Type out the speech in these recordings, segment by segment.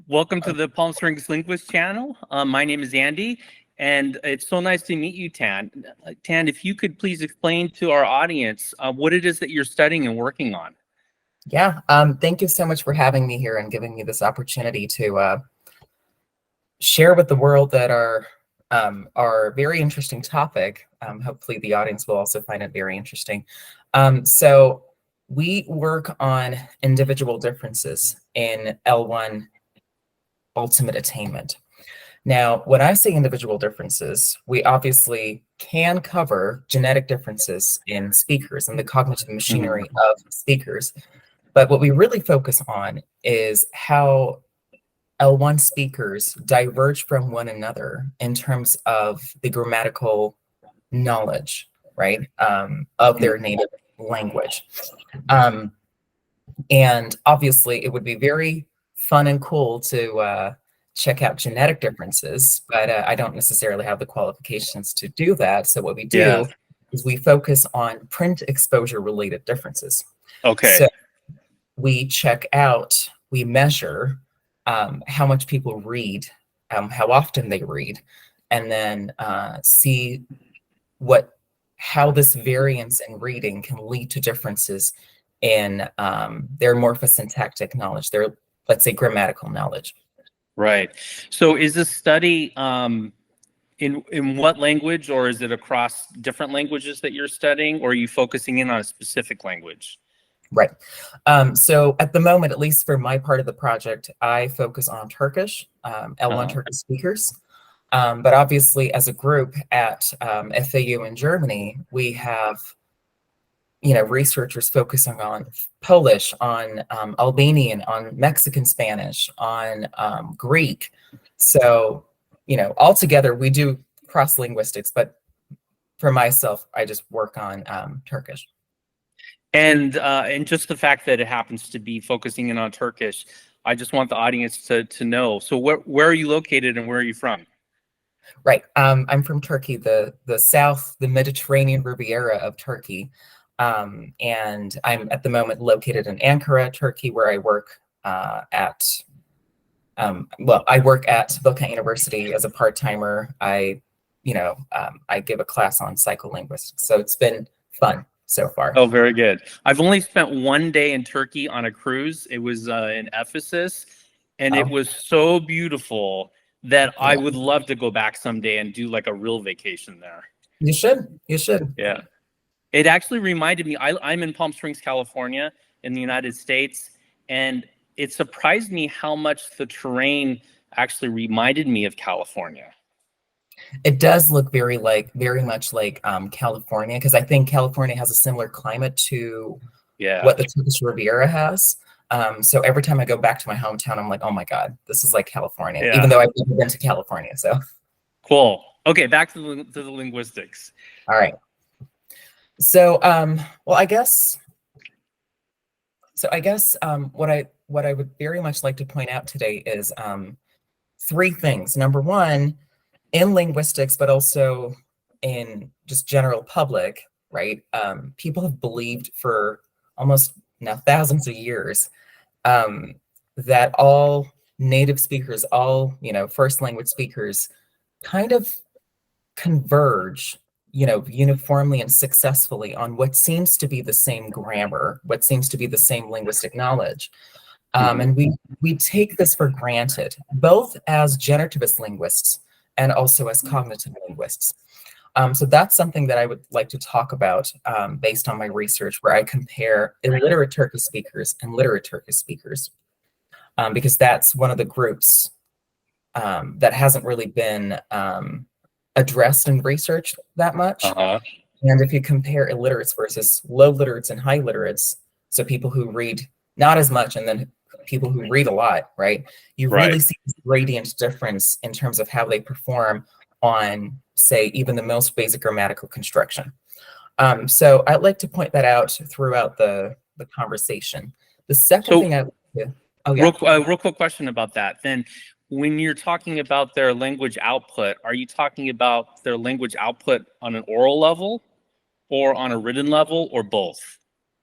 Welcome to the Palm Springs Linguist channel. My name is Andy, and it's so nice to meet you, Tan. Tan, if you could please explain to our audience what it is that you're studying and working on. Yeah, thank you so much for having me here and giving me this opportunity to share with the world that our very interesting topic. Hopefully the audience will also find it very interesting. So we work on individual differences in L1 ultimate attainment. Now, when I say individual differences, we obviously can cover genetic differences in speakers and the cognitive machinery of speakers. But what we really focus on is how L1 speakers diverge from one another in terms of the grammatical knowledge, right, of their native language. And obviously, it would be very fun and cool to check out genetic differences, but I don't necessarily have the qualifications to do that. So what we do is we focus on print exposure related differences. Okay. So we check out, we measure how much people read, how often they read, and then see how this variance in reading can lead to differences in their morphosyntactic knowledge, their, let's say, grammatical knowledge. Right. So is this study in what language, or is it across different languages that you're studying, or are you focusing in on a specific language? Right. So at the moment, at least for my part of the project, I focus on Turkish, L1 Turkish speakers. But obviously, as a group at FAU in Germany, we have researchers focusing on Polish, on Albanian, on Mexican Spanish, on Greek. So, altogether we do cross linguistics, but for myself, I just work on Turkish. And just the fact that it happens to be focusing in on Turkish, I just want the audience to know. So where are you located and where are you from? Right. I'm from Turkey, the south, the Mediterranean Riviera of Turkey. And I'm at the moment located in Ankara, Turkey, where I work at Bilkent University as a part-timer. I give a class on psycholinguistics. So it's been fun so far. Oh, very good. I've only spent one day in Turkey on a cruise. It was in Ephesus, and it was so beautiful that I would love to go back someday and do like a real vacation there. You should. You should. Yeah. It actually reminded me, I'm in Palm Springs, California, in the United States, and it surprised me how much the terrain actually reminded me of California. It does look very much like California, because I think California has a similar climate to what the Turkish Riviera has. So every time I go back to my hometown, I'm like, oh my God, this is like California, even though I've never been to California. So cool. Okay, back to the linguistics. All right. So I guess what I would very much like to point out today is three things. Number one, in linguistics, but also in just general public, right? People have believed for almost now thousands of years that all native speakers, all first language speakers, kind of converge, uniformly and successfully on what seems to be the same grammar, what seems to be the same linguistic knowledge. And we take this for granted, both as generativist linguists and also as cognitive linguists. So that's something that I would like to talk about based on my research, where I compare illiterate Turkish speakers and literate Turkish speakers, because that's one of the groups that hasn't really been addressed in research that much. And if you compare illiterates versus low literates and high literates, so people who read not as much and then people who read a lot, right? You really see this gradient difference in terms of how they perform on, say, even the most basic grammatical construction. So I'd like to point that out throughout the conversation. The second thing real quick question about that. Then when you're talking about their language output, are you talking about their language output on an oral level or on a written level or both?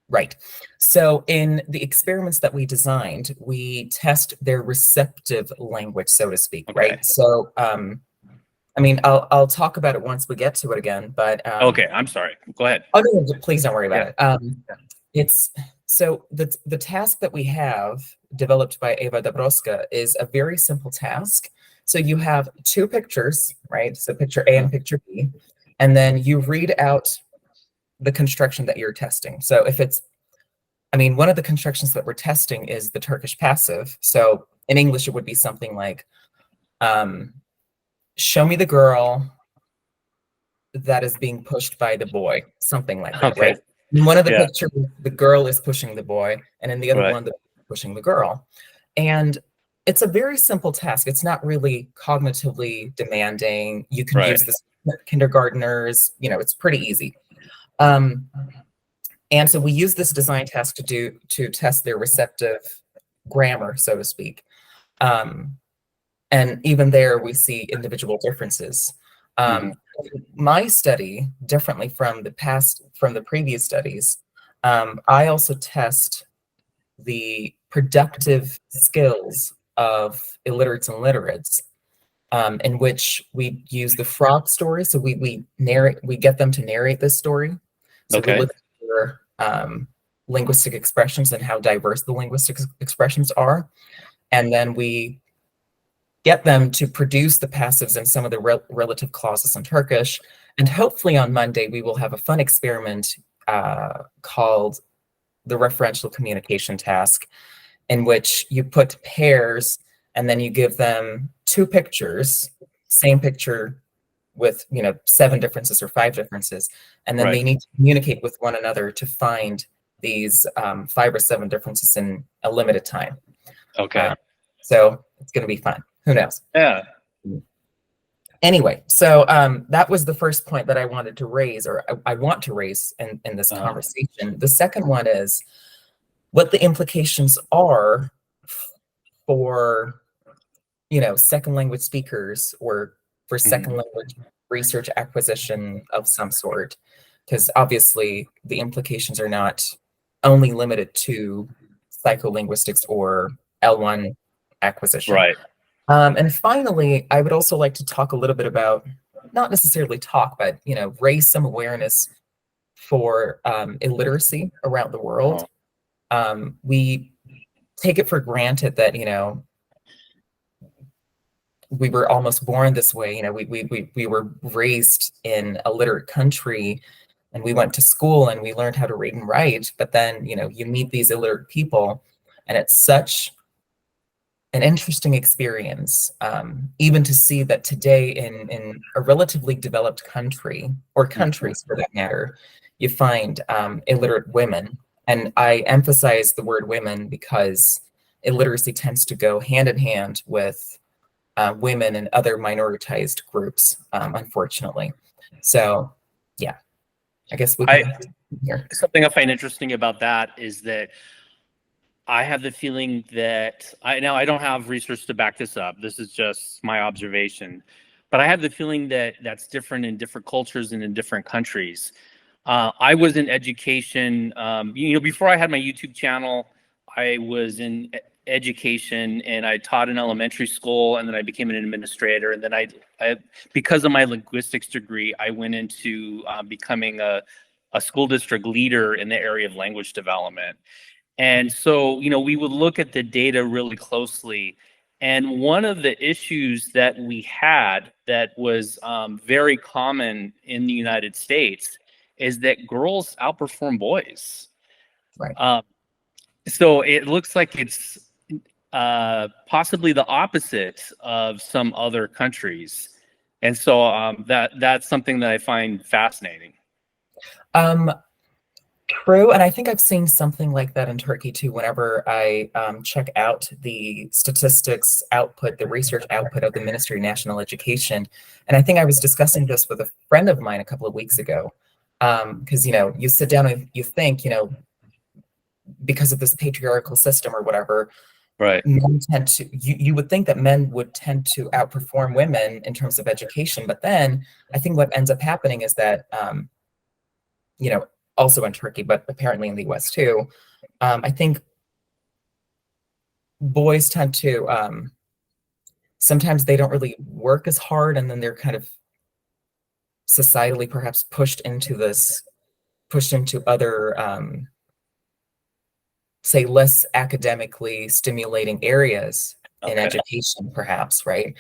Right. So in the experiments that we designed, we test their receptive language, so to speak, Okay. right? So, I mean, I'll talk about it once we get to it again, but Okay, I'm sorry. Go ahead. oh no, please don't worry about Yeah. it. It's so the task that we have developed by Eva Dabrowska is a very simple task. So you have two pictures, right? So picture A and picture B, and then you read out the construction that you're testing. So if it's, I mean, one of the constructions that we're testing is the Turkish passive. So in English, it would be something like, show me the girl that is being pushed by the boy, something like that, Okay. right? In one of the Yeah. pictures, the girl is pushing the boy, and in the other Right. one, the boy is pushing the girl. And it's a very simple task. It's not really cognitively demanding. You can Right. use this with kindergartners, you know, it's pretty easy. And so we use this design task to test their receptive grammar, so to speak. And even there, we see individual differences. My study, differently from the previous studies, I also test the productive skills of illiterates and literates, in which we use the frog story. So we get them to narrate this story. So we Okay. look for linguistic expressions and how diverse the linguistic expressions are. And then we get them to produce the passives and some of the relative clauses in Turkish. And hopefully on Monday, we will have a fun experiment called the referential communication task, in which you put pairs and then you give them two pictures, same picture with, you know, 7 differences or 5 differences, and then Right. they need to communicate with one another to find these 5 or 7 differences in a limited time. Okay. So it's going to be fun. Who knows? Yeah. Anyway, so that was the first point that I wanted to raise, or I want to raise in this conversation. The second one is what the implications are for, you know, second language speakers, or for second language research acquisition of some sort, because obviously the implications are not only limited to psycholinguistics or L1 acquisition. Right. And finally, I would also like to talk a little bit about, not necessarily talk, but, you know, raise some awareness for illiteracy around the world. We take it for granted that, you know, we were almost born this way. You know, we were raised in a literate country, and we went to school and we learned how to read and write. But then, you know, you meet these illiterate people, and it's such an interesting experience, even to see that today in a relatively developed country, or countries for that matter, you find illiterate women. And I emphasize the word women because illiteracy tends to go hand in hand with women and other minoritized groups, unfortunately. So, yeah, I guess we can here. Something I find interesting about that is that I have the feeling that I don't have research to back this up. This is just my observation, but I have the feeling that that's different in different cultures and in different countries. I was in education, you know, before I had my YouTube channel, I was in education, and I taught in elementary school, and then I became an administrator. And then I because of my linguistics degree, I went into becoming a school district leader in the area of language development. And so, you know, we would look at the data really closely. And one of the issues that we had that was very common in the United States is that girls outperform boys. Right. So it looks like it's possibly the opposite of some other countries. And so that's something that I find fascinating. True, and I think I've seen something like that in Turkey too. Whenever I check out the statistics output, the research output of the Ministry of National Education, and I think I was discussing this with a friend of mine a couple of weeks ago, because, you know, you sit down and you think, you know, because of this patriarchal system or whatever, right? Men tend to, you would think that men would tend to outperform women in terms of education, but then I think what ends up happening is that, you know, also in Turkey, but apparently in the US too, I think boys tend to, sometimes they don't really work as hard, and then they're kind of societally perhaps pushed into other, say, less academically stimulating areas in education, perhaps, right?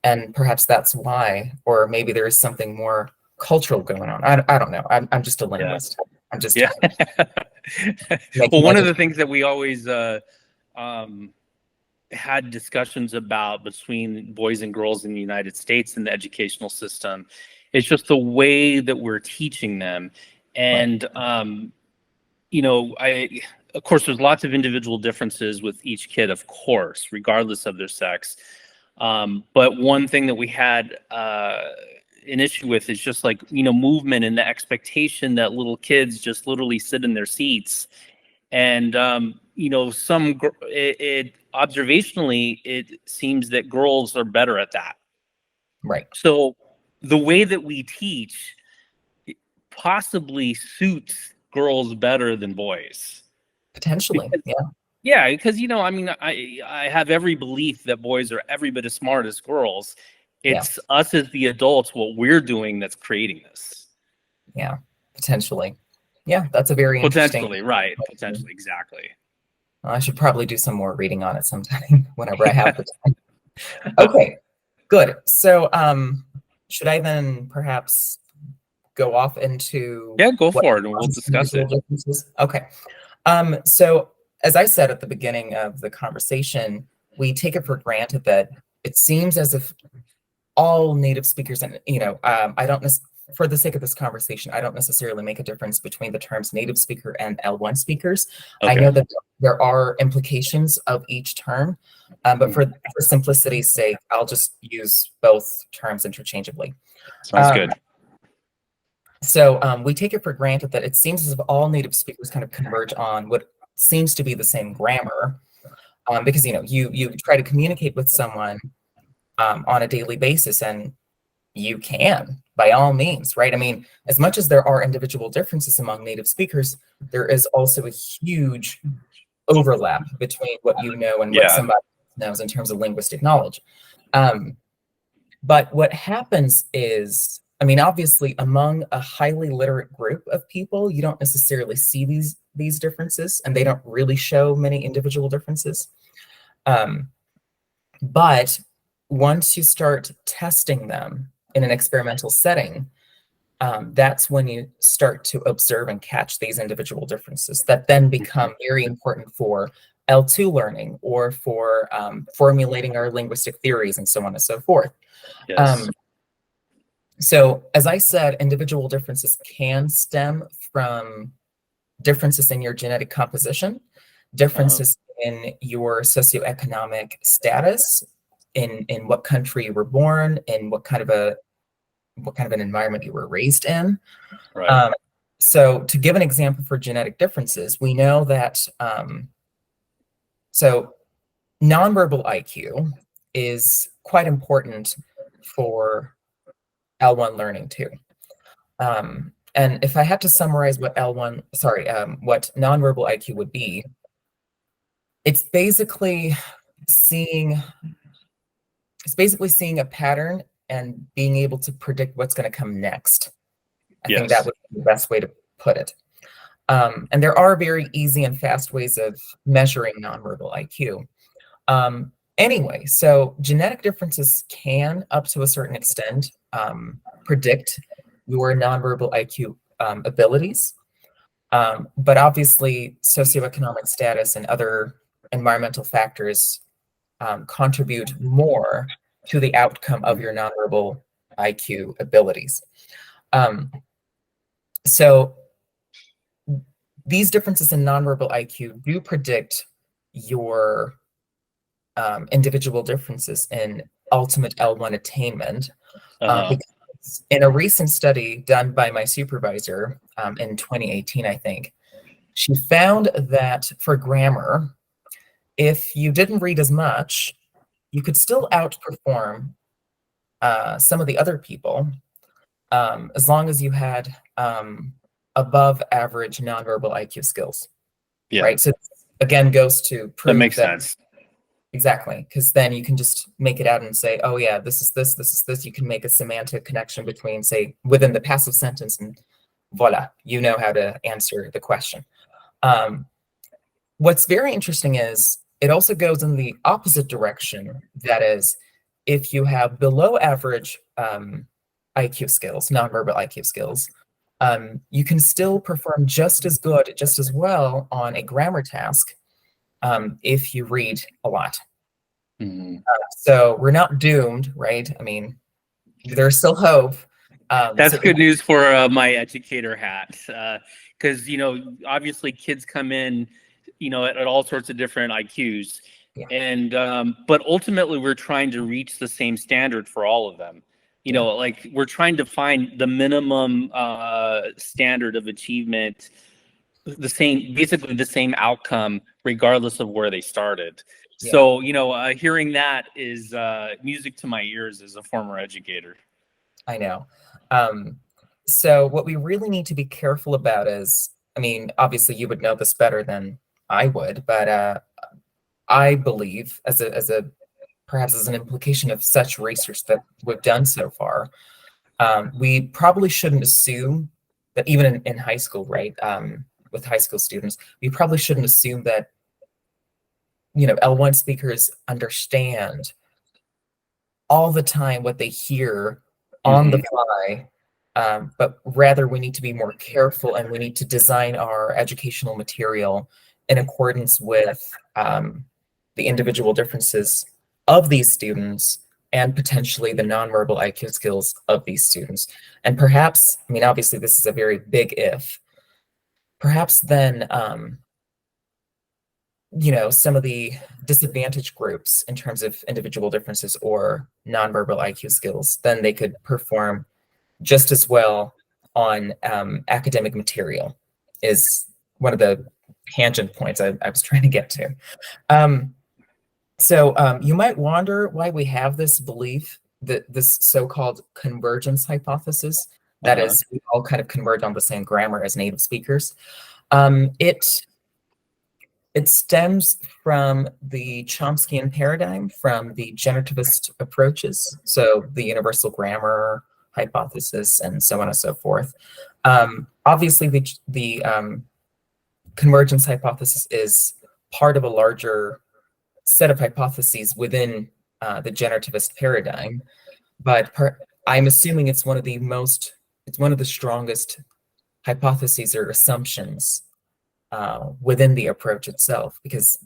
And perhaps that's why, or maybe there is something more cultural going on. I don't know. I'm just a linguist. I'm just well, one of the things that we always had discussions about between boys and girls in the United States in the educational system is just the way that we're teaching them. And you know, of course there's lots of individual differences with each kid, of course, regardless of their sex. But one thing that we had an issue with is just like, you know, movement and the expectation that little kids just literally sit in their seats. And you know, observationally, it seems that girls are better at that. Right. So the way that we teach possibly suits girls better than boys. Potentially, yeah, because, you know, I mean, I have every belief that boys are every bit as smart as girls. It's us as the adults, what we're doing, that's creating this. Yeah, potentially. Yeah, that's a very interesting. Potentially, right? Potentially, exactly. I should probably do some more reading on it sometime whenever I have the time. Okay, good. So, should I then perhaps go off into go for it, and we'll discuss it. Differences? Okay. So as I said at the beginning of the conversation, we take it for granted that it seems as if all native speakers, and you know, I don't for the sake of this conversation, I don't necessarily make a difference between the terms native speaker and L1 speakers. I know that there are implications of each term, but for simplicity's sake, I'll just use both terms interchangeably. Sounds good. So we take it for granted that it seems as if all native speakers kind of converge on what seems to be the same grammar, because, you know, you try to communicate with someone on a daily basis, and you can, by all means, right? I mean, as much as there are individual differences among native speakers, there is also a huge overlap between what you know and what somebody knows in terms of linguistic knowledge. But what happens is, I mean, obviously, among a highly literate group of people, you don't necessarily see these differences, and they don't really show many individual differences. But once you start testing them in an experimental setting, that's when you start to observe and catch these individual differences that then become very important for L2 learning, or for formulating our linguistic theories, and so on and so forth. Yes. So as I said, individual differences can stem from differences in your genetic composition, differences in your socioeconomic status, in what country you were born, in what kind of an environment you were raised in. Right. So to give an example for genetic differences, we know that so nonverbal IQ is quite important for L1 learning too. And if I had to summarize what what nonverbal IQ would be, it's basically seeing a pattern and being able to predict what's going to come next. I think that would be the best way to put it. And there are very easy and fast ways of measuring nonverbal IQ. Anyway, so genetic differences can, up to a certain extent, predict your nonverbal IQ abilities. But obviously, socioeconomic status and other environmental factors contribute more to the outcome of your nonverbal IQ abilities. So these differences in nonverbal IQ do predict your individual differences in ultimate L1 attainment. Because in a recent study done by my supervisor in 2018, I think, she found that for grammar, if you didn't read as much, you could still outperform some of the other people, as long as you had above average nonverbal IQ skills, Yeah, right? So again, goes to prove that makes sense. Exactly, because then you can just make it out and say, oh yeah, this is this, this is this. You can make a semantic connection between, say, within the passive sentence, and voila, you know how to answer the question. What's very interesting is it also goes in the opposite direction. That is, if you have below average IQ skills, nonverbal IQ skills, you can still perform just as good, just as well on a grammar task if you read a lot. Mhm. So we're not doomed, right? I mean, there's still hope. That's So good news for my educator hat, because obviously kids come in, at all sorts of different IQs, Yeah. and but ultimately we're trying to reach the same standard for all of them. Like we're trying to find the minimum standard of achievement, basically the same outcome, regardless of where they started. Yeah. So, hearing that is music to my ears as a former educator. I know. So what we really need to be careful about is, I mean, obviously you would know this better than I would, but I believe, as a perhaps as an implication of such research that we've done so far, we probably shouldn't assume that even in high school, right? With high school students, we probably shouldn't assume that L1 speakers understand all the time what they hear on the fly, but rather we need to be more careful, and we need to design our educational material in accordance with the individual differences of these students and potentially the nonverbal IQ skills of these students. And perhaps, I mean, obviously this is a very big if, perhaps then some of the disadvantaged groups in terms of individual differences or nonverbal IQ skills, then they could perform just as well on academic material, is one of the tangent points I was trying to get to. So you might wonder why we have this belief, that this so-called convergence hypothesis, that is, we all kind of converge on the same grammar as native speakers. It stems from the Chomskyan paradigm, from the generativist approaches, so the universal grammar hypothesis, and so on and so forth. Obviously, the convergence hypothesis is part of a larger set of hypotheses within the generativist paradigm, but I'm assuming it's one of the strongest hypotheses or assumptions within the approach itself, because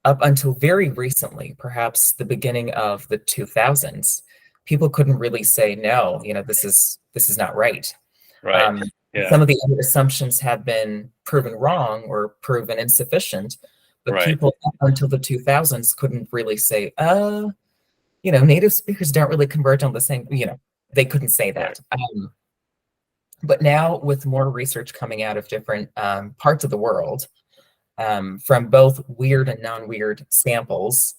up until very recently, perhaps the beginning of the 2000s, people couldn't really say no, this is not right. Right. Yeah. Some of the other assumptions have been proven wrong or proven insufficient, but Right. people up until the 2000s couldn't really say, native speakers don't really converge on the same, they couldn't say that. Right. But now, with more research coming out of different parts of the world, from both weird and non-weird samples,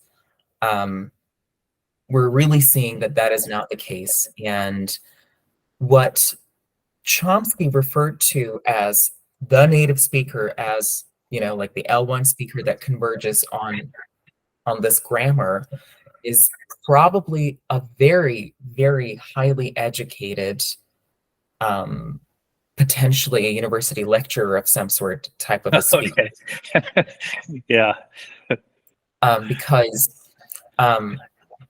we're really seeing that is not the case. And what Chomsky referred to as the native speaker, as like the L1 speaker that converges on this grammar, is probably a very, very highly educated, potentially a university lecturer of some sort, type of a speaker. Okay. Yeah. Because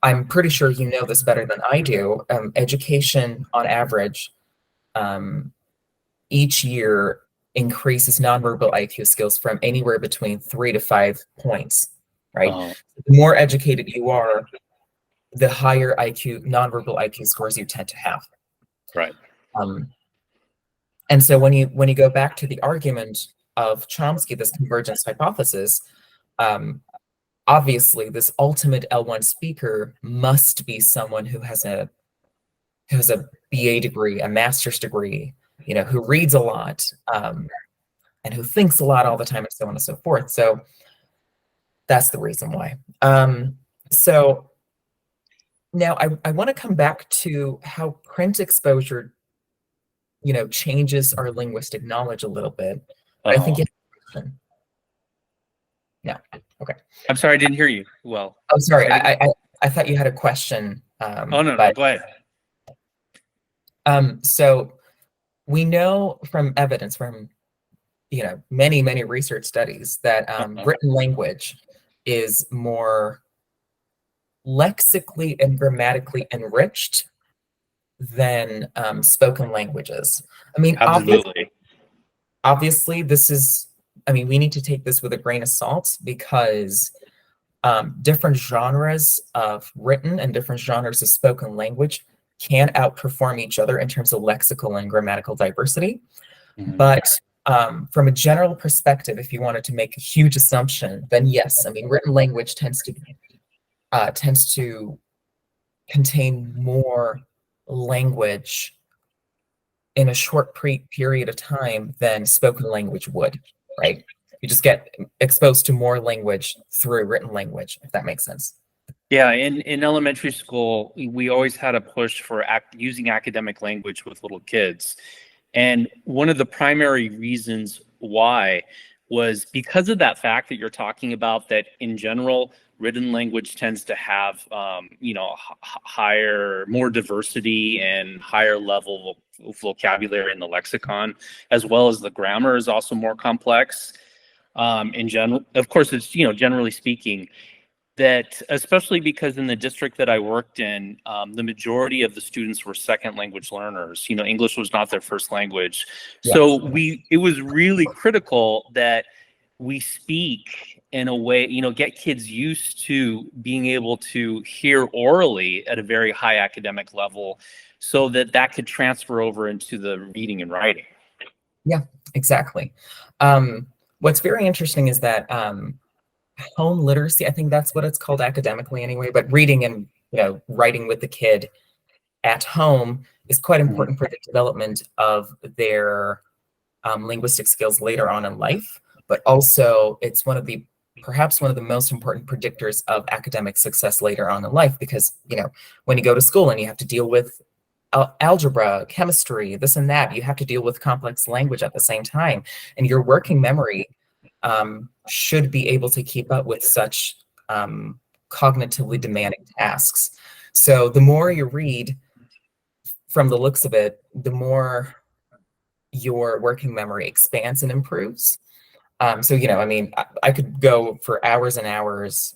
I'm pretty sure you know this better than I do. Education, on average, each year increases nonverbal IQ skills from anywhere between 3 to 5 points, right? The more educated you are, the higher nonverbal IQ scores you tend to have. Right. And so when you go back to the argument of Chomsky, this convergence hypothesis, obviously this ultimate L1 speaker must be someone who has a BA degree, a master's degree, who reads a lot, and who thinks a lot all the time, and so on and so forth. So that's the reason why. So now I want to come back to how print exposure changes our linguistic knowledge a little bit. But I think yeah. Okay. I'm sorry, I didn't hear you well. Oh, sorry. I thought you had a question. Oh, no, go ahead. So we know from evidence from many research studies that written language is more lexically and grammatically enriched than spoken languages. I mean, obviously this is, we need to take this with a grain of salt, because different genres of written and different genres of spoken language can outperform each other in terms of lexical and grammatical diversity. But from a general perspective, if you wanted to make a huge assumption, then yes, written language tends to contain more language in a short period of time than spoken language would, right? You just get exposed to more language through written language, if that makes sense. Yeah, in elementary school, we always had a push for using academic language with little kids. And one of the primary reasons why was because of that fact that you're talking about, that in general, written language tends to have, more diversity and higher level vocabulary in the lexicon, as well as the grammar is also more complex. In general, of course, it's, generally speaking, that especially because in the district that I worked in, the majority of the students were second language learners. English was not their first language. Yeah. So it was really critical that we speak in a way, get kids used to being able to hear orally at a very high academic level, so that could transfer over into the reading and writing. Yeah, exactly. What's very interesting is that home literacy, I think that's what it's called academically anyway, but reading and writing with the kid at home is quite important for the development of their linguistic skills later on in life. But also it's perhaps one of the most important predictors of academic success later on in life, because when you go to school and you have to deal with algebra, chemistry, this and that, you have to deal with complex language at the same time, and your working memory should be able to keep up with such cognitively demanding tasks. So the more you read, from the looks of it, the more your working memory expands and improves. So, I could go for hours and hours,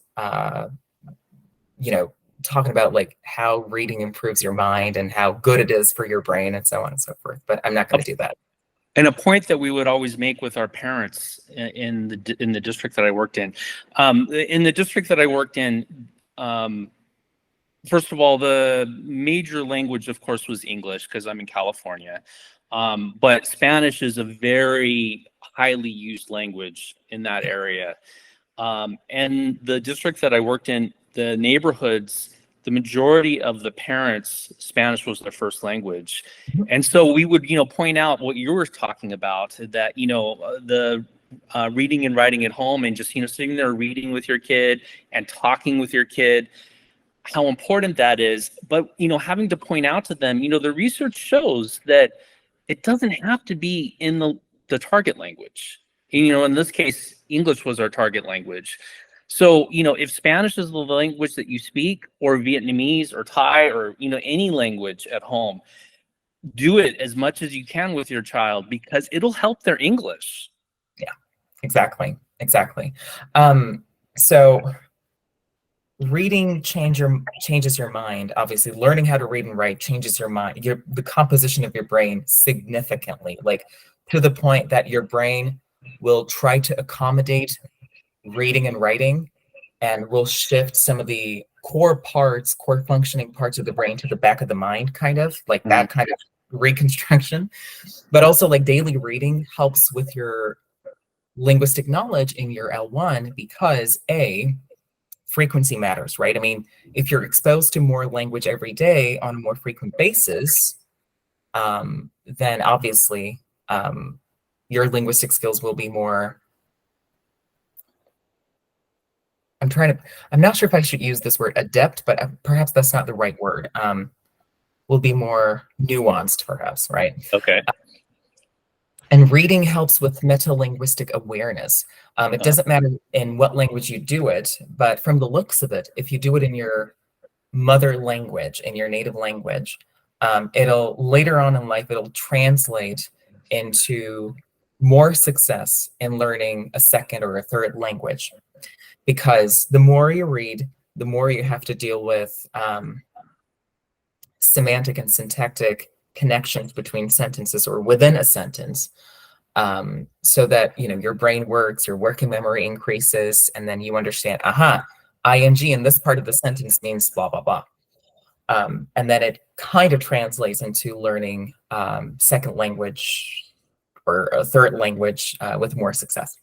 talking about like how reading improves your mind and how good it is for your brain and so on and so forth, but I'm not going to do that. And a point that we would always make with our parents in the district that I worked in. In the district that I worked in, first of all, the major language, of course, was English, because I'm in California. But Spanish is a very highly used language in that area. And the district that I worked in, the neighborhoods, the majority of the parents, Spanish was their first language. And so we would, point out what you were talking about, that, the reading and writing at home, and just, sitting there reading with your kid and talking with your kid, how important that is. But, having to point out to them, the research shows that it doesn't have to be in the target language. In this case, English was our target language. So, if Spanish is the language that you speak, or Vietnamese or Thai, or, any language at home, do it as much as you can with your child, because it'll help their English. Yeah, exactly. So reading changes your mind. Obviously, learning how to read and write changes your mind, the composition of your brain significantly, like to the point that your brain will try to accommodate reading and writing, and will shift some of the core functioning parts of the brain to the back of the mind, kind of like that kind of reconstruction. But also, like, daily reading helps with your linguistic knowledge in your L1, because frequency matters, right? If you're exposed to more language every day on a more frequent basis, then obviously your linguistic skills will be more. I'm not sure if I should use this word adept, but perhaps that's not the right word. will be more nuanced, perhaps, right? Okay. And reading helps with metalinguistic awareness. It doesn't matter in what language you do it, but from the looks of it, if you do it in your mother language, in your native language, it'll later on in life, it'll translate into more success in learning a second or a third language. Because the more you read, the more you have to deal with semantic and syntactic connections between sentences or within a sentence, so that your brain works, your working memory increases, and then you understand, ing in this part of the sentence means blah blah blah, and then it kind of translates into learning second language or a third language with more success.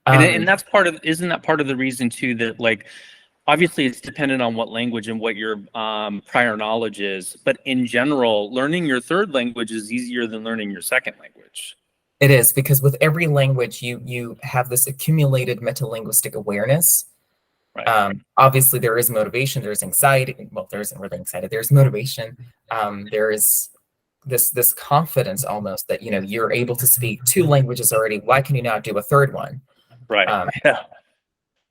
And that's isn't that part of the reason too, that like obviously it's dependent on what language and what your prior knowledge is, but in general, learning your third language is easier than learning your second language. It is, because with every language you have this accumulated metalinguistic awareness. Right. Obviously there is motivation, there's anxiety. Well, there isn't really anxiety, there's motivation. There is this confidence almost that you're able to speak two languages already. Why can you not do a third one? Right.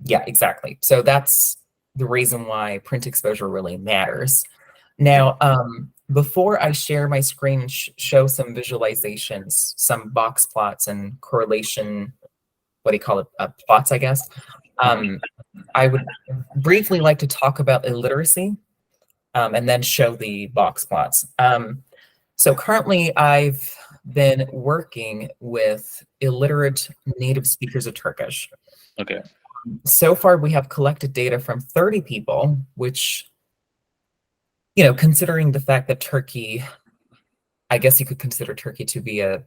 Yeah, exactly. So that's the reason why print exposure really matters. Now, before I share my screen and show some visualizations, some box plots and correlation, what do you call it, plots, I guess, I would briefly like to talk about illiteracy and then show the box plots. So currently I've been working with illiterate native speakers of Turkish. Okay. So far, we have collected data from 30 people, which, considering the fact that Turkey, I guess you could consider Turkey to be a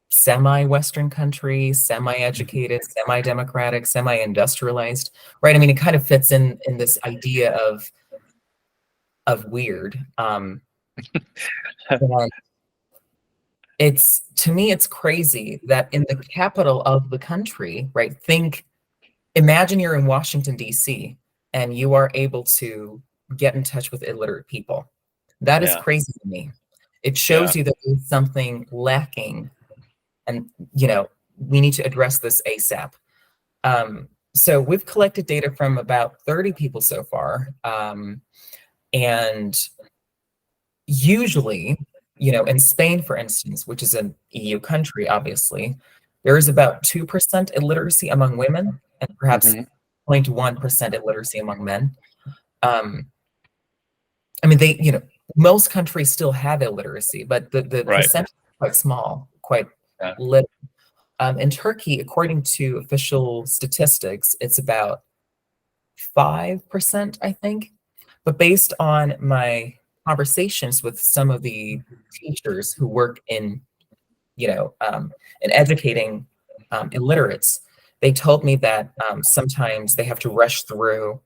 semi-Western country, semi-educated, semi-democratic, semi-industrialized, right? I mean, it kind of fits in this idea of weird. And to me, it's crazy that in the capital of the country, right? Imagine you're in Washington, D.C., and you are able to get in touch with illiterate people. That is crazy to me. It shows you that there's something lacking, and we need to address this ASAP. So we've collected data from about 30 people so far, and usually, in Spain, for instance, which is an EU country, obviously, there is about 2% illiteracy among women and perhaps 0.1% illiteracy among men. I mean, most countries still have illiteracy, but the percentage is quite small, quite little. In Turkey, according to official statistics, it's about 5%, I think. But based on my conversations with some of the teachers who work in educating illiterates, they told me that sometimes they have to rush through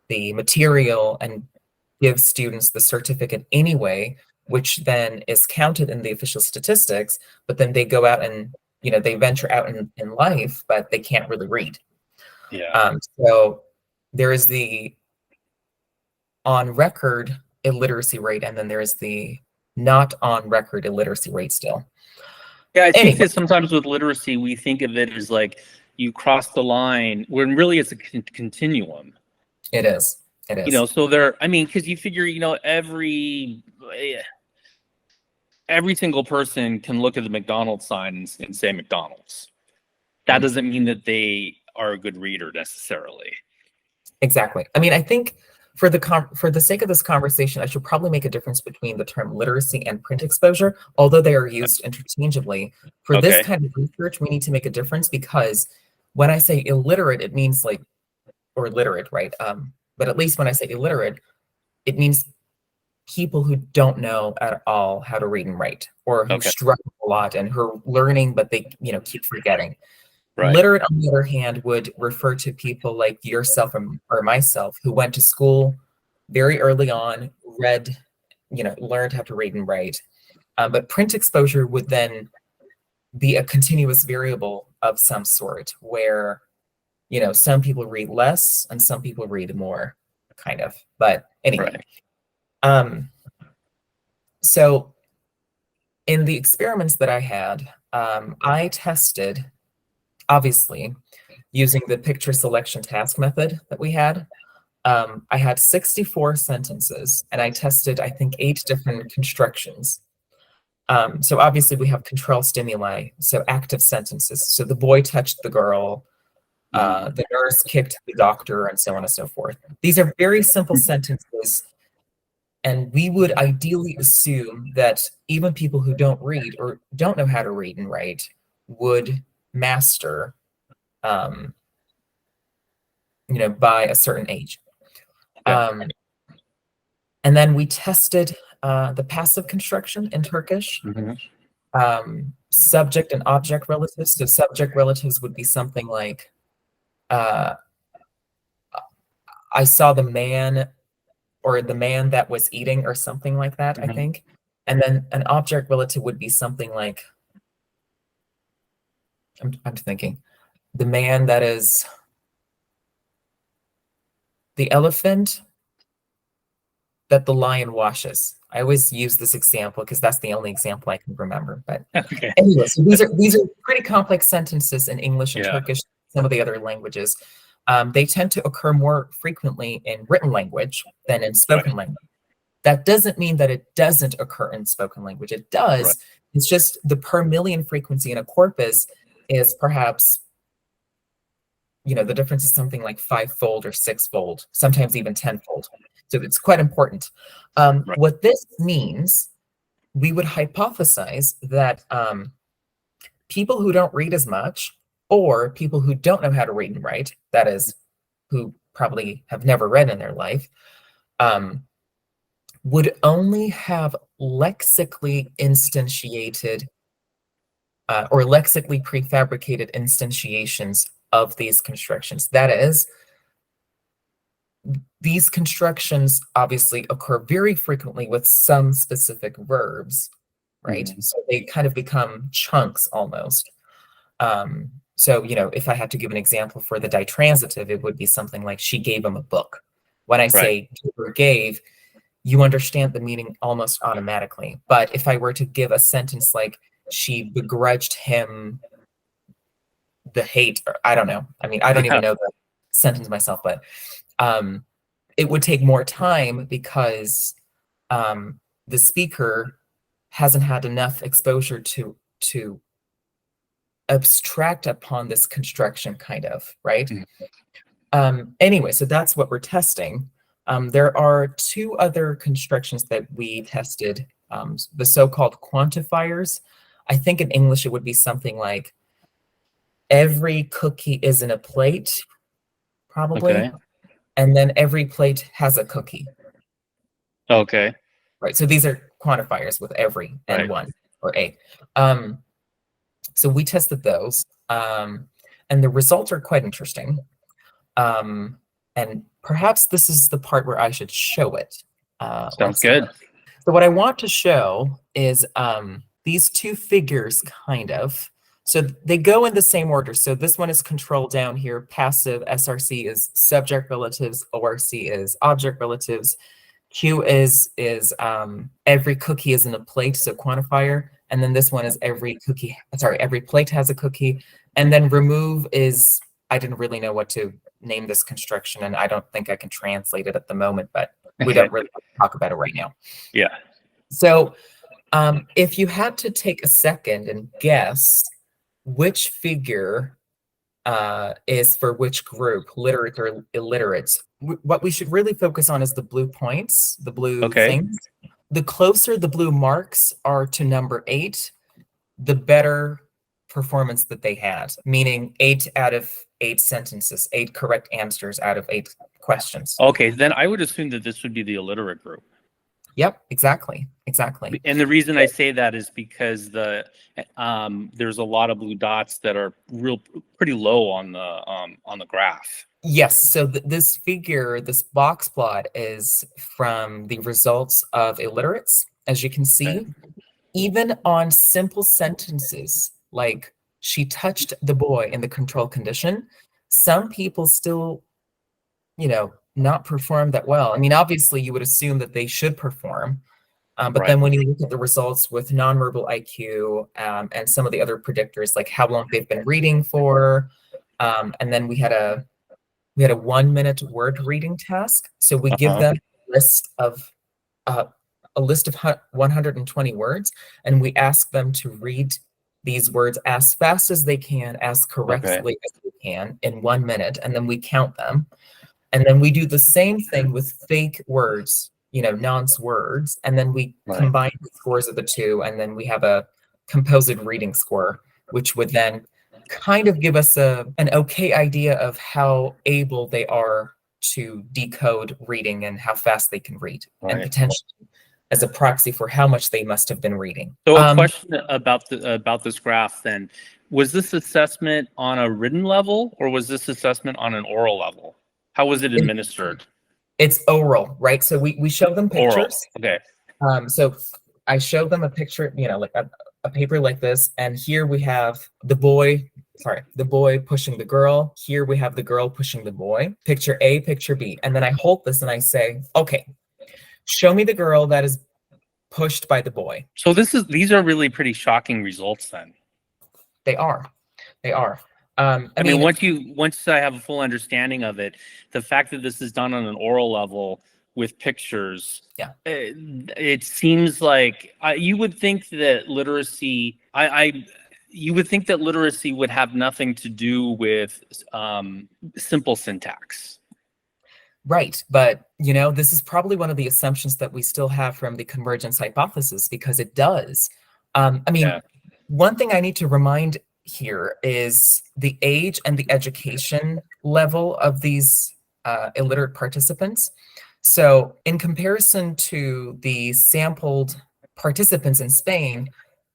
the material and give students the certificate anyway, which then is counted in the official statistics, but then they go out and they venture out in life, but they can't really read. So there is the on record illiteracy rate, and then there's the not on record illiteracy rate still. Yeah, I think that sometimes with literacy, we think of it as like you cross the line, when really it's a continuum. It is. It is. So because you figure, every single person can look at the McDonald's sign and say McDonald's. That doesn't mean that they are a good reader necessarily. Exactly. I mean, I think for the sake of this conversation, I should probably make a difference between the term literacy and print exposure, although they are used interchangeably. For this kind of research, we need to make a difference, because when I say illiterate, it means or literate, right? But at least when I say illiterate, it means people who don't know at all how to read and write, or who struggle a lot and who are learning, but they keep forgetting. Literate, on the other hand, would refer to people like yourself or myself who went to school very early on, read, learned how to read and write. But print exposure would then be a continuous variable of some sort, where some people read less and some people read more, kind of. But anyway, So in the experiments that I had, I tested, obviously, using the picture selection task method that we had. I had 64 sentences, and I tested, I think, 8 different constructions. So obviously we have control stimuli, so active sentences. So the boy touched the girl, the nurse kicked the doctor, and so on and so forth. These are very simple sentences, and we would ideally assume that even people who don't read or don't know how to read and write would master, by a certain age. Yeah. And then we tested the passive construction in Turkish. Subject and object relatives. So subject relatives would be something like, I saw the man, or the man that was eating, or something like that, I think. And then an object relative would be something like, I'm thinking, the man that is the elephant that the lion washes. I always use this example because that's the only example I can remember. But anyway, so these are pretty complex sentences in English and Turkish, some of the other languages. They tend to occur more frequently in written language than in spoken language. That doesn't mean that it doesn't occur in spoken language. It does. It's just the per million frequency in a corpus is perhaps, the difference is something like 5-fold or 6-fold, sometimes even 10-fold. So it's quite important. What this means, we would hypothesize that people who don't read as much, or people who don't know how to read and write, that is, who probably have never read in their life, would only have lexically instantiated or lexically prefabricated instantiations of these constructions. That is, these constructions obviously occur very frequently with some specific verbs, right? So they kind of become chunks almost. So, if I had to give an example for the ditransitive, it would be something like, she gave him a book. When I say give or gave, you understand the meaning almost automatically. But if I were to give a sentence like, she begrudged him the hate, or I don't know. I mean, I don't even know the sentence myself, but it would take more time because the speaker hasn't had enough exposure to abstract upon this construction, kind of, right? Anyway, so that's what we're testing. There are 2 other constructions that we tested, the so-called quantifiers. I think in English it would be something like, every cookie is in a plate, probably. And then every plate has a cookie. Right, so these are quantifiers with every and one, or a. So we tested those, and the results are quite interesting. And perhaps this is the part where I should show it. Sounds good. So what I want to show is these 2 figures, kind of. So they go in the same order. So this one is control down here. Passive, SRC is subject relatives. ORC is object relatives. Q is every cookie is in a plate, so quantifier. And then this one is every plate has a cookie. And then remove is, I didn't really know what to name this construction, and I don't think I can translate it at the moment, but we don't really talk about it right now. So if you had to take a second and guess which figure is for which group, literate or illiterate, what we should really focus on is the blue points, the blue things. The closer the blue marks are to number 8, the better performance that they had, meaning 8 out of 8 sentences, 8 correct answers out of 8 questions. Okay, then I would assume that this would be the illiterate group. Yep, exactly. And the reason I say that is because there's a lot of blue dots that are pretty low on the graph. Yes, so this figure, this box plot, is from the results of illiterates. As you can see, even on simple sentences like she touched the boy in the control condition, some people still, not perform that well. I mean, obviously you would assume that they should perform, But then when you look at the results with nonverbal IQ and some of the other predictors, like how long they've been reading for, and then we had a 1-minute word reading task. So we give them a list of 120 words, and we ask them to read these words as fast as they can, as correctly as they can in 1 minute, and then we count them. And then we do the same thing with fake words, nonce words, and then we combine the scores of the two, and then we have a composite reading score, which would then kind of give us an okay idea of how able they are to decode reading and how fast they can read, and potentially as a proxy for how much they must have been reading. So a question about this graph then, was this assessment on a written level or was this assessment on an oral level? How was it administered? It's oral, right? So we show them pictures. Oral. Okay. So I show them a picture, like a paper like this, and here we have the boy pushing the girl. Here we have the girl pushing the boy. Picture A, picture B. And then I hold this and I say, okay, show me the girl that is pushed by the boy. So these are really pretty shocking results then. They are. I mean, once I have a full understanding of it, the fact that this is done on an oral level with pictures, it seems like you would think that literacy. You would think that literacy would have nothing to do with simple syntax. Right, but this is probably one of the assumptions that we still have from the convergence hypothesis, because it does. One thing I need to remind here is the age and the education level of these illiterate participants. So in comparison to the sampled participants in Spain,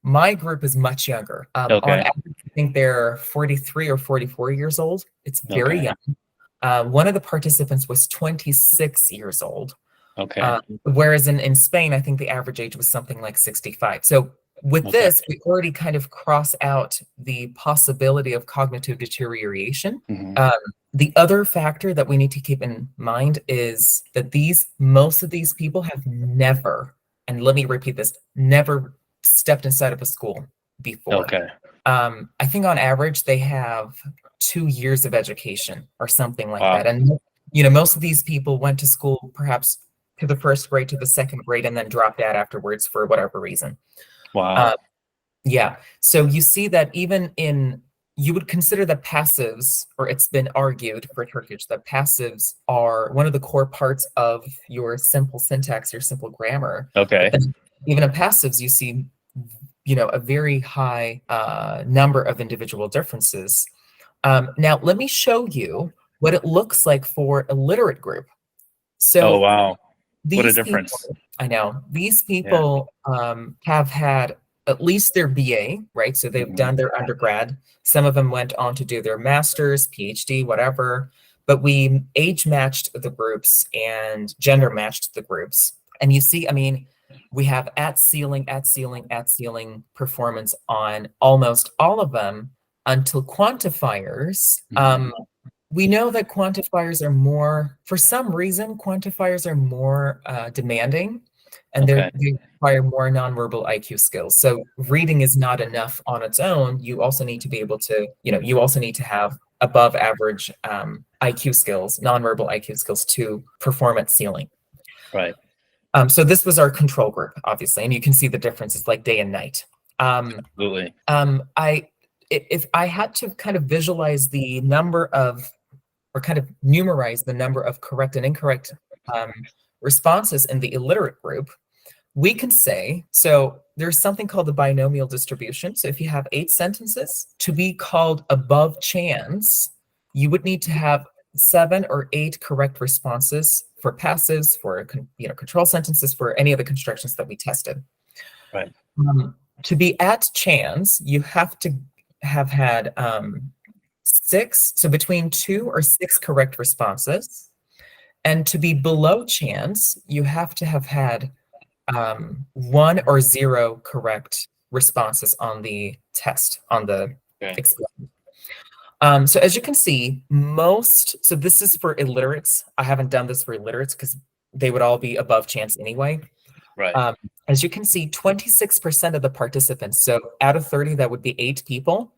my group is much younger. On average, I think they're 43 or 44 years old. It's very young. One of the participants was 26 years old. Whereas in Spain, I think the average age was something like 65. So with this, we already kind of cross out the possibility of cognitive deterioration. The other factor that we need to keep in mind is that most of these people have never, and let me repeat this, never stepped inside of a school before. I think on average they have 2 years of education or something like that. And most of these people went to school perhaps to the first grade, to the second grade, and then dropped out afterwards for whatever reason. So you see that even you would consider that passives, or it's been argued for Turkish that passives are one of the core parts of your simple syntax, your simple grammar. Even in passives, you see, a very high number of individual differences. Now, let me show you what it looks like for a literate group. So, what a difference. I know. These people have had at least their BA, right? So they've done their undergrad. Some of them went on to do their master's, PhD, whatever. But we age matched the groups and gender matched the groups. And you see, we have at ceiling performance on almost all of them until quantifiers. We know that quantifiers are more, for some reason, demanding, and they require more nonverbal IQ skills. So reading is not enough on its own. You also need to be able to, you also need to have above average IQ skills, nonverbal IQ skills to perform at ceiling. So this was our control group, obviously, and you can see the differences like day and night. Absolutely. If I had to kind of visualize the number of, or kind of numerize the number of correct and incorrect responses in the illiterate group, we can say, so there's something called the binomial distribution. So if you have 8 sentences, to be called above chance, you would need to have 7 or 8 correct responses for passives, for control sentences, for any of the constructions that we tested. To be at chance, you have to have had 6, so between 2 or 6 correct responses. And to be below chance, you have to have had 1 or 0 correct responses on the test, on the experiment. So as you can see, so this is for illiterates. I haven't done this for illiterates because they would all be above chance anyway. Right. As you can see, 26% of the participants, so out of 30, that would be 8 people.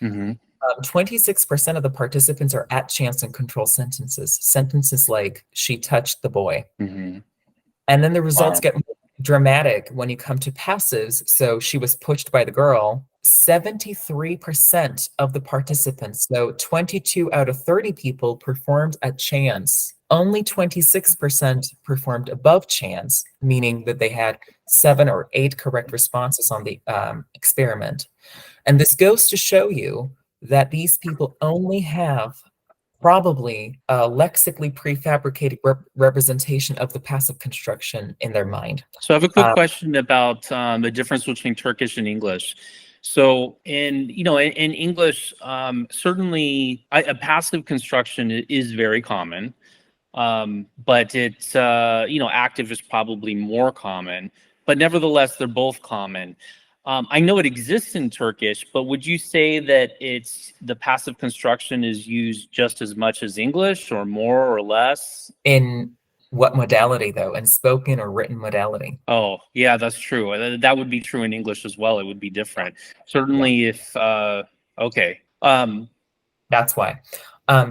26% of the participants are at chance and control sentences. Sentences like, she touched the boy. And then the results get dramatic when you come to passives. So she was pushed by the girl. 73% of the participants, so 22 out of 30 people performed at chance. Only 26% performed above chance, meaning that they had 7 or 8 correct responses on the experiment. And this goes to show you that these people only have probably a lexically prefabricated representation of the passive construction in their mind. So I have a quick question about the difference between Turkish and English. So in English, certainly a passive construction is very common, but it's active is probably more common. But nevertheless, they're both common. I know it exists in Turkish, but would you say that the passive construction is used just as much as English, or more or less? In what modality, though? In spoken or written modality? Oh, yeah, that's true. That would be true in English as well. It would be different. Certainly if, okay. That's why.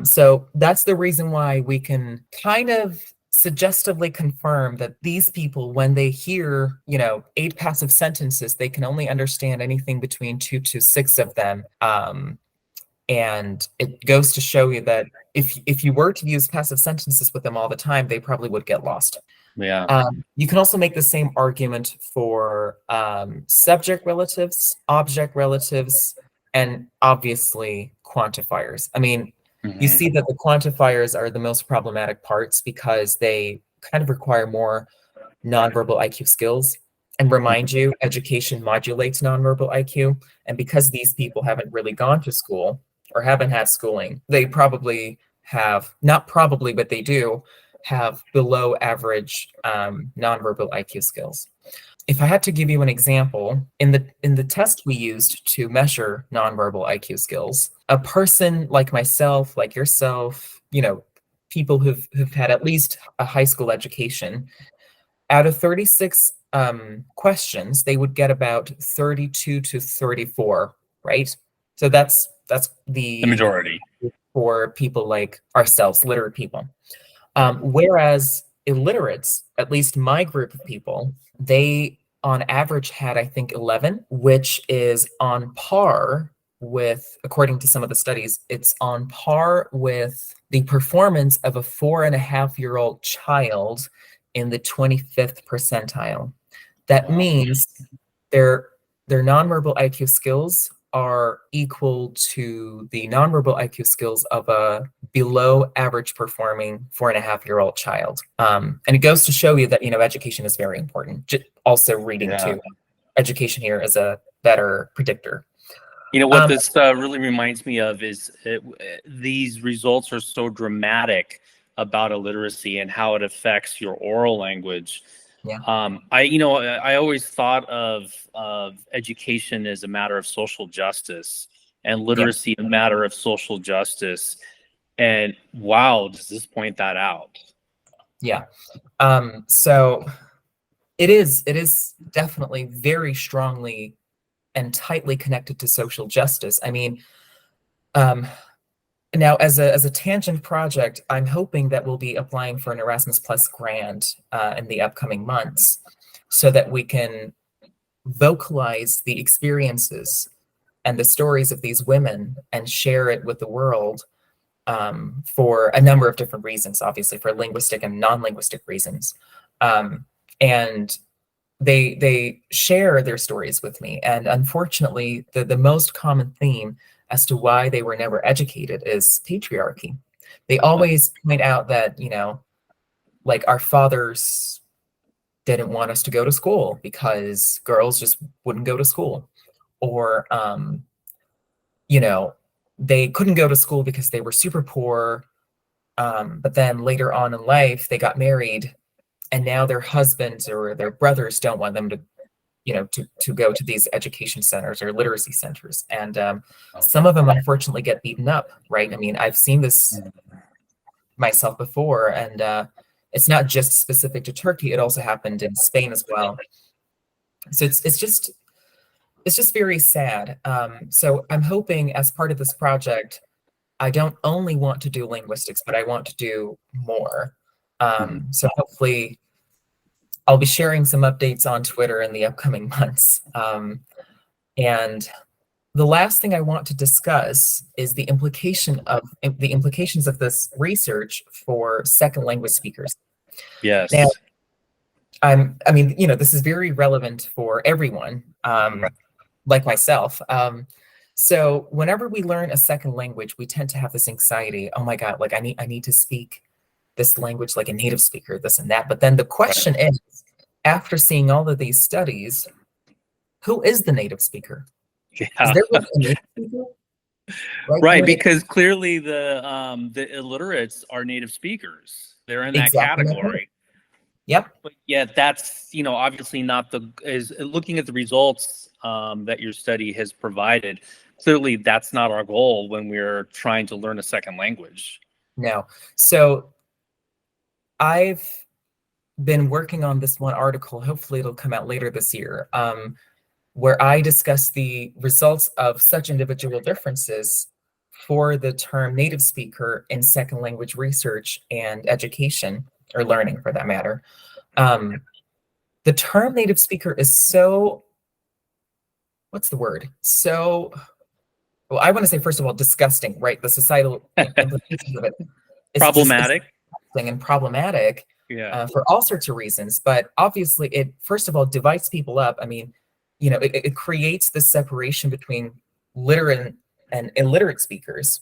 So that's the reason why we can kind of suggestively confirm that these people, when they hear, 8 passive sentences, they can only understand anything between 2 to 6 of them. And it goes to show you that if you were to use passive sentences with them all the time, they probably would get lost. Yeah. You can also make the same argument for subject relatives, object relatives, and obviously quantifiers. I mean, you see that the quantifiers are the most problematic parts because they kind of require more nonverbal IQ skills. And remind you, education modulates nonverbal IQ. And because these people haven't really gone to school or haven't had schooling, they probably have, not probably, but they do have below average nonverbal IQ skills. If I had to give you an example, in the test we used to measure nonverbal IQ skills, a person like myself, like yourself, people who've had at least a high school education, out of 36 questions, they would get about 32 to 34, right? So that's the majority for people like ourselves, literate people. Whereas illiterates, at least my group of people, they on average had, I think, 11, which is on par with, according to some of the studies, it's on par with the performance of a 4.5-year-old child in the 25th percentile. That means their nonverbal IQ skills are equal to the nonverbal IQ skills of a below average performing 4.5-year-old child. And it goes to show you that, education is very important. Also reading too. Education here is a better predictor. What this really reminds me of is these results are so dramatic about illiteracy and how it affects your oral language. Yeah. I always thought of education as a matter of social justice and literacy a matter of social justice. And wow, does this point that out? Yeah. So it is definitely very strongly and tightly connected to social justice. I mean, now as a tangent project, I'm hoping that we'll be applying for an Erasmus Plus grant in the upcoming months so that we can vocalize the experiences and the stories of these women and share it with the world for a number of different reasons, obviously for linguistic and non-linguistic reasons. And they share their stories with me. And unfortunately, the most common theme as to why they were never educated is patriarchy. They always point out that, like our fathers didn't want us to go to school because girls just wouldn't go to school. Or, they couldn't go to school because they were super poor. But then later on in life, they got married and now their husbands or their brothers don't want them to to go to these education centers or literacy centers. And some of them unfortunately get beaten up, right? I mean, I've seen this myself before, and it's not just specific to Turkey, it also happened in Spain as well. So it's just very sad. So I'm hoping as part of this project, I don't only want to do linguistics, but I want to do more. So hopefully I'll be sharing some updates on Twitter in the upcoming months. And the last thing I want to discuss is the implications of this research for second language speakers. Yes. Now, I mean, you know, this is very relevant for everyone, like myself. So whenever we learn a second language, we tend to have this anxiety. Oh my God, like I need to speak this language like a native speaker, this and that. But then the question is, after seeing all of these studies, who is the native speaker? Yeah. Is there really a native speaker? Right, because clearly the illiterates are native speakers. They're in that category. Yep. But yet that's, you know, obviously not looking at the results that your study has provided. Clearly, that's not our goal when we're trying to learn a second language. No. So I've been working on this one article. Hopefully it'll come out later this year, where I discuss the results of such individual differences for the term native speaker in second language research and education, or learning for that matter. The term native speaker is so, what's the word? So, well, I want to say, first of all, disgusting, right? The societal implications of it. It's problematic. And problematic for all sorts of reasons. But obviously, it, first of all, divides people up. I mean, you know, it creates this separation between literate and illiterate speakers.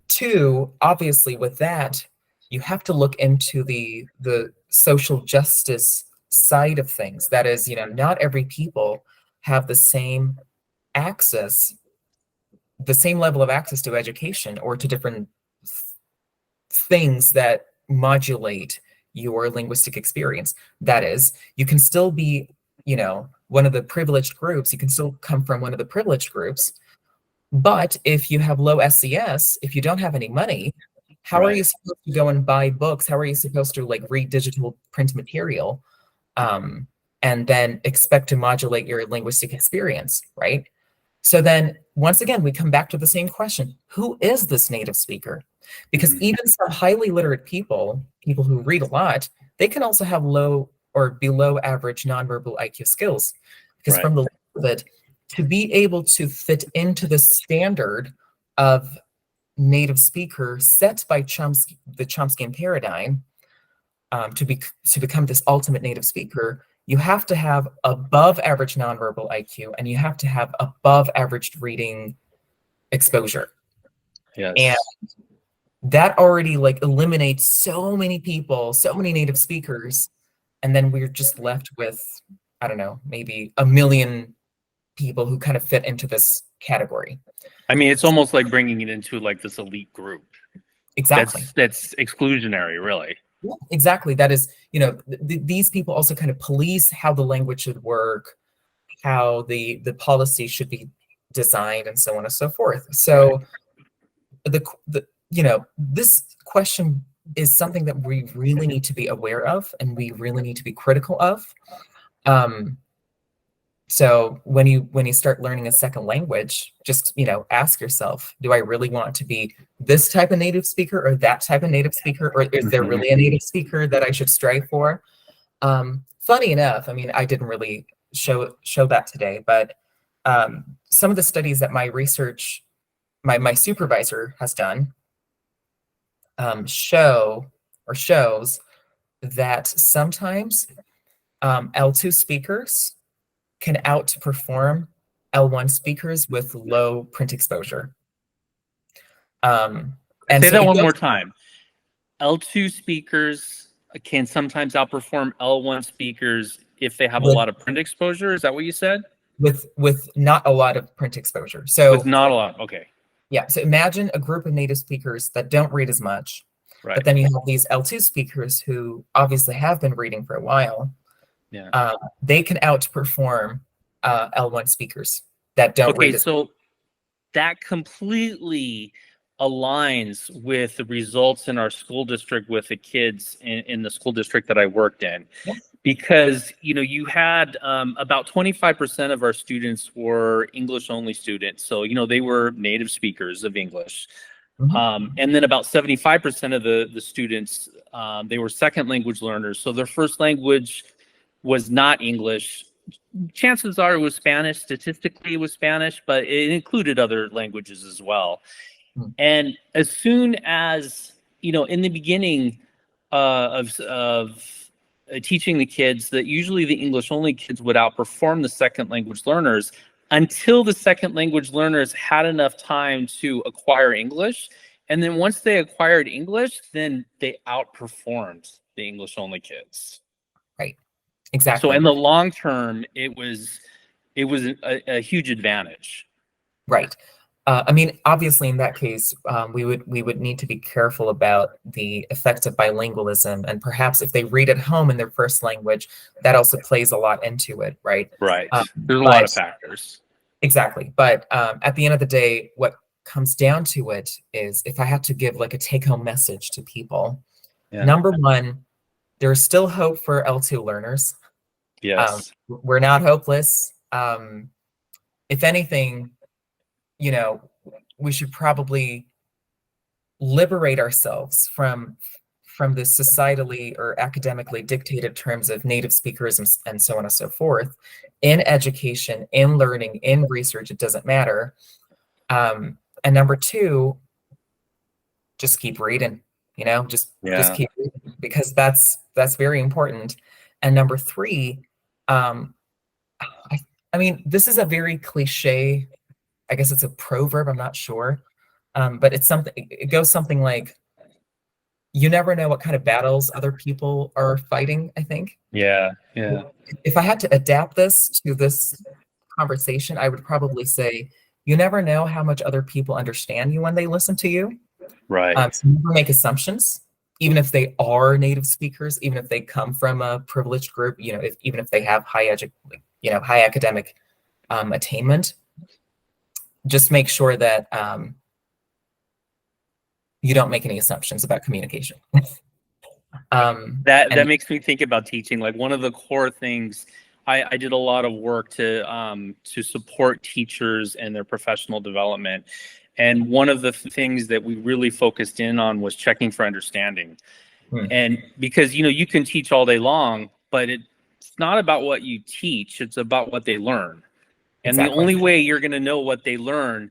Two, obviously, with that, you have to look into the social justice side of things. That is, you know, not every people have the same access, the same level of access to education or to different things that modulate your linguistic experience. That is, you can still be, you know, one of the privileged groups, you can still come from one of the privileged groups, but if you have low SES, if you don't have any money, how are you supposed to go and buy books? How are you supposed to like read digital print material and then expect to modulate your linguistic experience, right? So then once again, we come back to the same question. Who is this native speaker? Because even some highly literate people who read a lot, they can also have low or below average nonverbal IQ skills. Because from the look of it, to be able to fit into the standard of native speaker set by Chomsky, the Chomskyan paradigm, to become this ultimate native speaker, you have to have above average nonverbal IQ and you have to have above average reading exposure. Yes. And that already like eliminates so many people, so many native speakers, and then we're just left with, I don't know, maybe 1 million people who kind of fit into this category. I mean, it's almost like bringing it into like this elite group. Exactly. That's exclusionary, really. Yeah, exactly. That is, you know, these people also kind of police how the language should work, how the policy should be designed, and so on and so forth. So the you know, this question is something that we really need to be aware of and we really need to be critical of. So when you start learning a second language, just, you know, ask yourself, do I really want to be this type of native speaker or that type of native speaker, or is there really a native speaker that I should strive for? Funny enough, I mean, I didn't really show that today, but some of the studies that my my supervisor has done shows that sometimes L2 speakers can outperform L1 speakers with low print exposure. And say that one more time. L2 speakers can sometimes outperform L1 speakers if they have a lot of print exposure. Is that what you said? With not a lot of print exposure. So with not a lot. Okay. Yeah. So imagine a group of native speakers that don't read as much, but then you have these L2 speakers who obviously have been reading for a while. Yeah. They can outperform L1 speakers that don't read as much. So that completely aligns with the results in our school district with the kids in the school district that I worked in. Yeah. Because, you had about 25% of our students were English only students. So, they were native speakers of English. And then about 75% of the students, they were second language learners. So their first language was not English. Chances are it was Spanish. Statistically, it was Spanish, but it included other languages as well. And as soon as, in the beginning of teaching the kids, that usually the English only kids would outperform the second language learners until the second language learners had enough time to acquire English. And then once they acquired English, then they outperformed the English only kids. Right. Exactly. So in the long term, it was a huge advantage. Right. I mean, obviously, in that case, we would need to be careful about the effects of bilingualism, and perhaps if they read at home in their first language, that also plays a lot into it, right? Right. There's a lot of factors. Exactly. But at the end of the day, what comes down to it is, if I had to give like a take-home message to people, number one, there's still hope for L2 learners. Yes. We're not hopeless. If anything, we should probably liberate ourselves from the societally or academically dictated terms of native speakerism and so on and so forth in education, in learning, in research. It doesn't matter. And number two, just keep reading. Just keep reading, because that's very important. And number three, I mean, this is a very cliche, I guess it's a proverb, I'm not sure. But it goes something like, you never know what kind of battles other people are fighting, I think. Yeah. If I had to adapt this to this conversation, I would probably say, you never know how much other people understand you when they listen to you. Right. So never make assumptions, even if they are native speakers, even if they come from a privileged group, even if they have high academic attainment. Just make sure that you don't make any assumptions about communication. That makes me think about teaching. Like, one of the core things, I did a lot of work to support teachers and their professional development. And one of the things that we really focused in on was checking for understanding. And because, you can teach all day long, but it's not about what you teach, it's about what they learn. And the only way you're going to know what they learn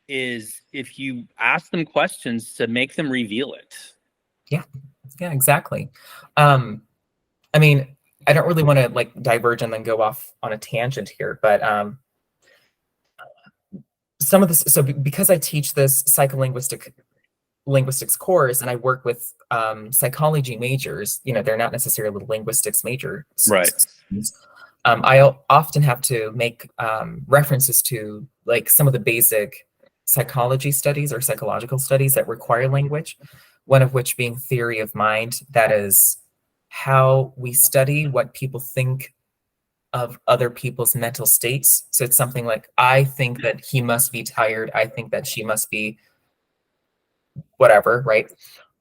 is if you ask them questions to make them reveal it. Yeah, exactly. I mean, I don't really want to like diverge and then go off on a tangent here, but some of this, so because I teach this linguistics course and I work with psychology majors, they're not necessarily linguistics major. Right. I often have to make references to like some of the basic psychology studies or psychological studies that require language, one of which being theory of mind. That is how we study what people think of other people's mental states. So it's something like, I think that he must be tired. I think that she must be whatever, right?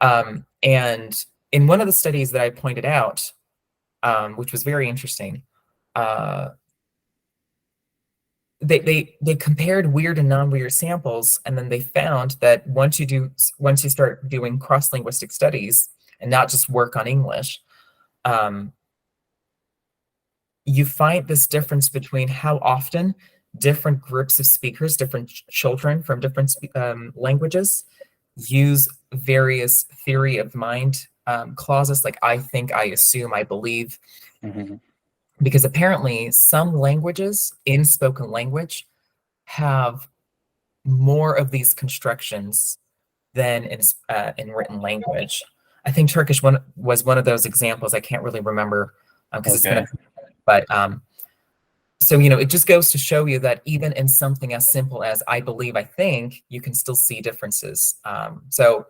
And in one of the studies that I pointed out, which was very interesting, they compared weird and non-weird samples, and then they found that once you start doing cross-linguistic studies and not just work on English, you find this difference between how often different groups of speakers, different children from different languages, use various theory of mind clauses like I think, I assume, I believe. Because apparently some languages in spoken language have more of these constructions than in written language. I think Turkish was one of those examples. I can't really remember because it's been but so it just goes to show you that even in something as simple as I believe, I think, you can still see differences. So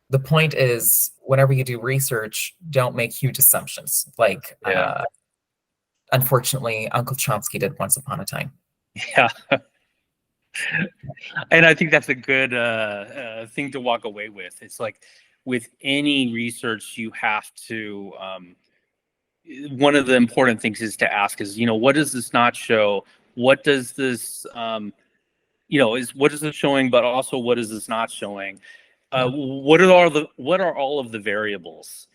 the point is, whenever you do research, don't make huge assumptions. Like, unfortunately, Uncle Chomsky did once upon a time. Yeah. And I think that's a good thing to walk away with. It's like with any research, you have to. One of the important things is to ask is, what does this not show? What does this, what is it showing? But also, what is this not showing? What are all of the variables?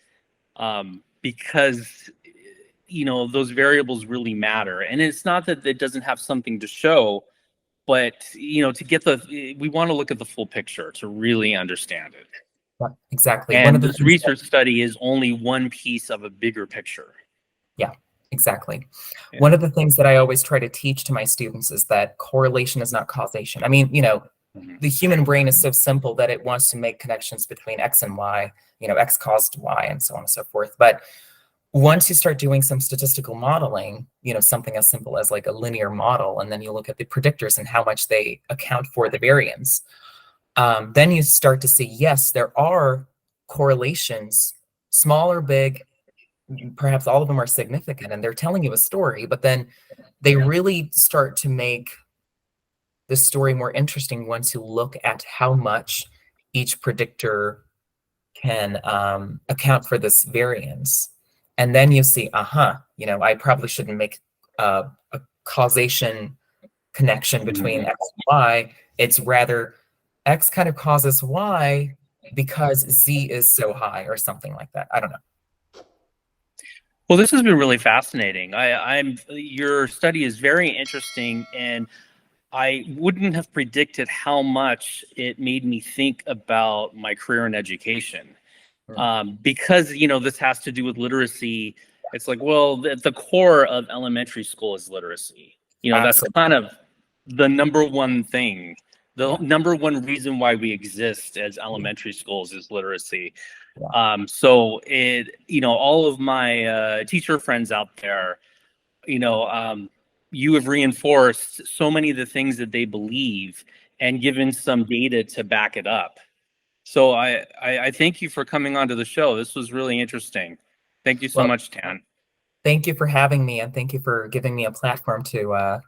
Because those variables really matter, and it's not that it doesn't have something to show. But, to get we want to look at the full picture to really understand it. Yeah, exactly. And this research study is only one piece of a bigger picture. Yeah, exactly. Yeah. One of the things that I always try to teach to my students is that correlation is not causation. I mean, the human brain is so simple that it wants to make connections between X and Y, X caused Y and so on and so forth. But once you start doing some statistical modeling, something as simple as like a linear model, and then you look at the predictors and how much they account for the variance, then you start to see, yes, there are correlations, small or big, perhaps all of them are significant, and they're telling you a story, but then they really start to make the story more interesting once you look at how much each predictor can account for this variance. And then you see, I probably shouldn't make a causation connection between X and Y. It's rather X kind of causes Y because Z is so high or something like that. I don't know. Well, this has been really fascinating. Your study is very interesting, and I wouldn't have predicted how much it made me think about my career in education. Because, this has to do with literacy. It's like, well, the core of elementary school is literacy. That's kind of the number one thing. The number one reason why we exist as elementary schools is literacy. So all of my teacher friends out there, you have reinforced so many of the things that they believe and given some data to back it up. So I thank you for coming onto the show. This was really interesting. Thank you so much, Tan. Thank you for having me, and thank you for giving me a platform to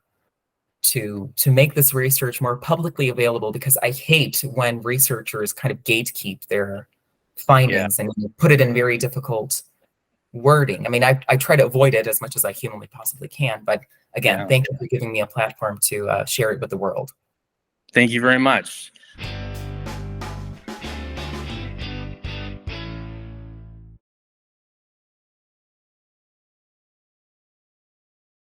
make this research more publicly available, because I hate when researchers kind of gatekeep their findings and put it in very difficult wording. I mean, I try to avoid it as much as I humanly possibly can. But again, thank you for giving me a platform to share it with the world. Thank you very much.